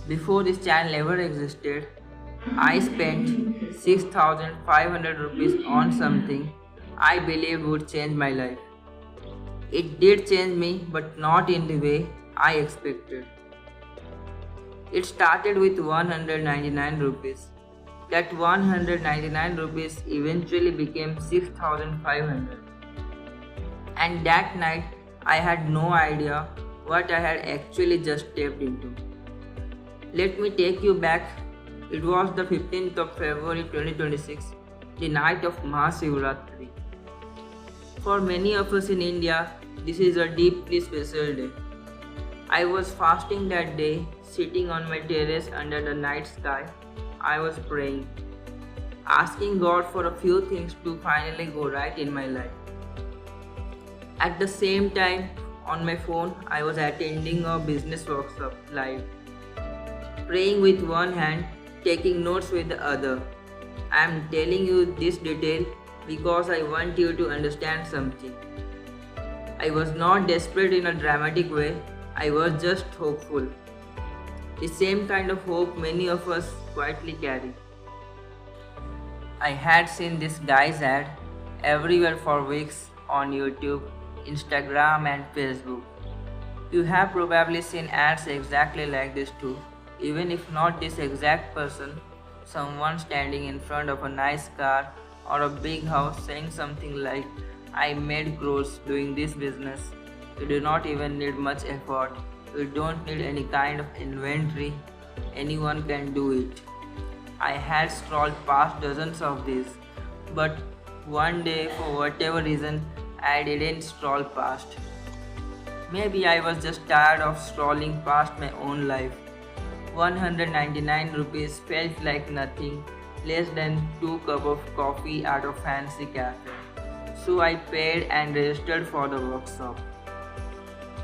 Before this channel ever existed, I spent 6,500 rupees on something I believed would change my life. It did change me, but not in the way I expected. It started with 199 rupees. That 199 rupees eventually became 6,500. And that night, I had no idea what I had actually just stepped into. Let me take you back. It was the 15th of February 2026, the night of Mahashivratri. For many of us in India, this is a deeply special day. I was fasting that day, sitting on my terrace under the night sky. I was praying, asking God for a few things to finally go right in my life. At the same time, on my phone, I was attending a business workshop live, praying with one hand, taking notes with the other. I am telling you this detail because I want you to understand something. I was not desperate in a dramatic way, I was just hopeful. The same kind of hope many of us quietly carry. I had seen this guy's ad everywhere for weeks on YouTube, Instagram, and Facebook. You have probably seen ads exactly like this too, even if not this exact person, someone standing in front of a nice car or a big house saying something like, I made crores doing this business. You do not even need much effort. You don't need any kind of inventory. Anyone can do it. I had scrolled past dozens of these, but one day, for whatever reason, I didn't scroll past. Maybe I was just tired of scrolling past my own life. 199 rupees felt like nothing, less than 2 cups of coffee at a fancy cafe. So I paid and registered for the workshop.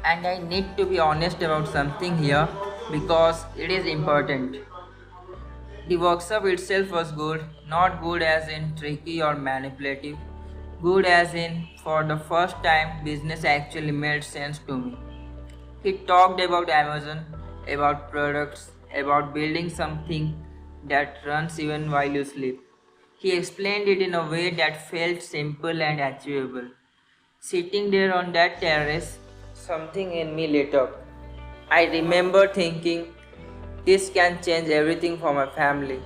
And I need to be honest about something here because it is important. The workshop itself was good, not good as in tricky or manipulative, good as in for the first time business actually made sense to me. He talked about Amazon, about products, about building something that runs even while you sleep. He explained it in a way that felt simple and achievable. Sitting there on that terrace, something in me lit up. I remember thinking, this can change everything for my family.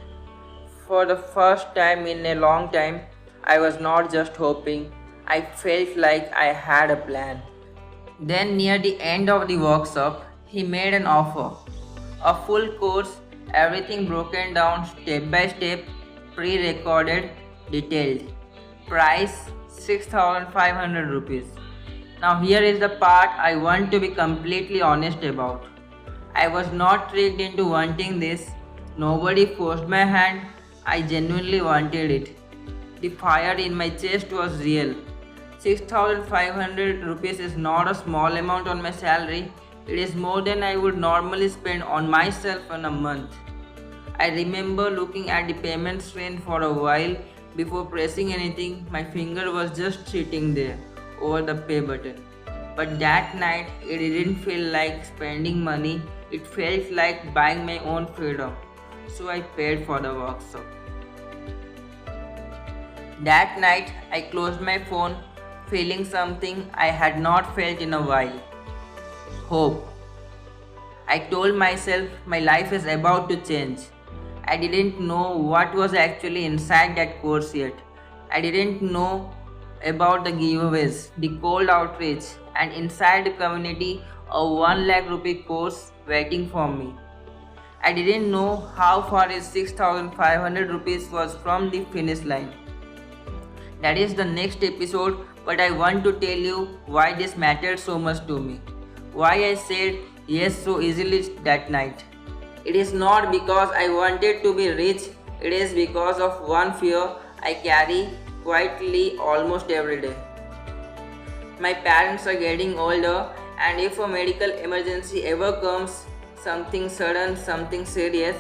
For the first time in a long time, I was not just hoping, I felt like I had a plan. Then, near the end of the workshop, he made an offer. A full course, everything broken down step by step, pre recorded, detailed. Price 6,500 rupees. Now, here is the part I want to be completely honest about. I was not tricked into wanting this. Nobody forced my hand. I genuinely wanted it. The fire in my chest was real. 6,500 rupees is not a small amount on my salary. It is more than I would normally spend on myself in a month. I remember looking at the payment screen for a while before pressing anything. My finger was just sitting there over the pay button. But that night, it didn't feel like spending money, it felt like buying my own freedom. So I paid for the workshop. That night, I closed my phone, feeling something I had not felt in a while. Hope. I told myself my life is about to change. I didn't know what was actually inside that course yet. I didn't know about the giveaways, the cold outreach, and inside the community a 1 lakh rupee course waiting for me. I didn't know how far is 6,500 rupees was from the finish line. That is the next episode, but I want to tell you why this mattered so much to me. Why I said yes so easily that night. It is not because I wanted to be rich, it is because of one fear I carry quietly almost every day. My parents are getting older, and if a medical emergency ever comes, something sudden, something serious,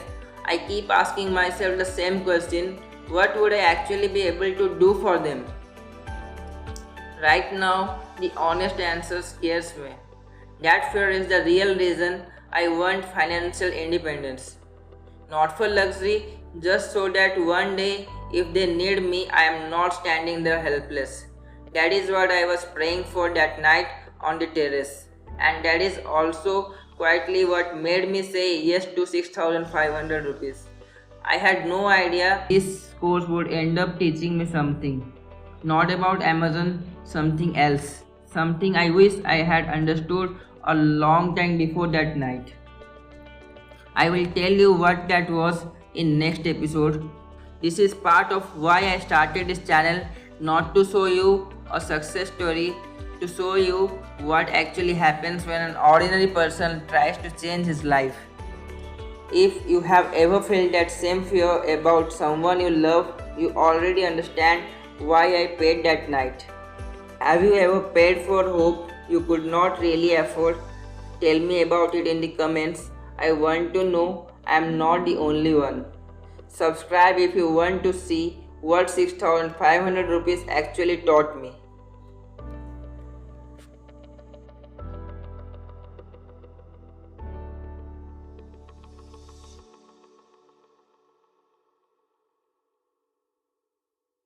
I keep asking myself the same question, what would I actually be able to do for them? Right now, the honest answer scares me. That fear is the real reason I want financial independence. Not for luxury, just so that one day, if they need me, I am not standing there helpless. That is what I was praying for that night on the terrace. And that is also quietly what made me say yes to 6,500 rupees. I had no idea this course would end up teaching me something. Not about Amazon, something else. Something I wish I had understood a long time before that night. I will tell you what that was in next episode. This is part of why I started this channel, not to show you a success story, to show you what actually happens when an ordinary person tries to change his life. If you have ever felt that same fear about someone you love, you already understand why I paid that night. Have you ever paid for hope you could not really afford? Tell me about it in the comments. I want to know I am not the only one. Subscribe if you want to see what 6,500 rupees actually taught me.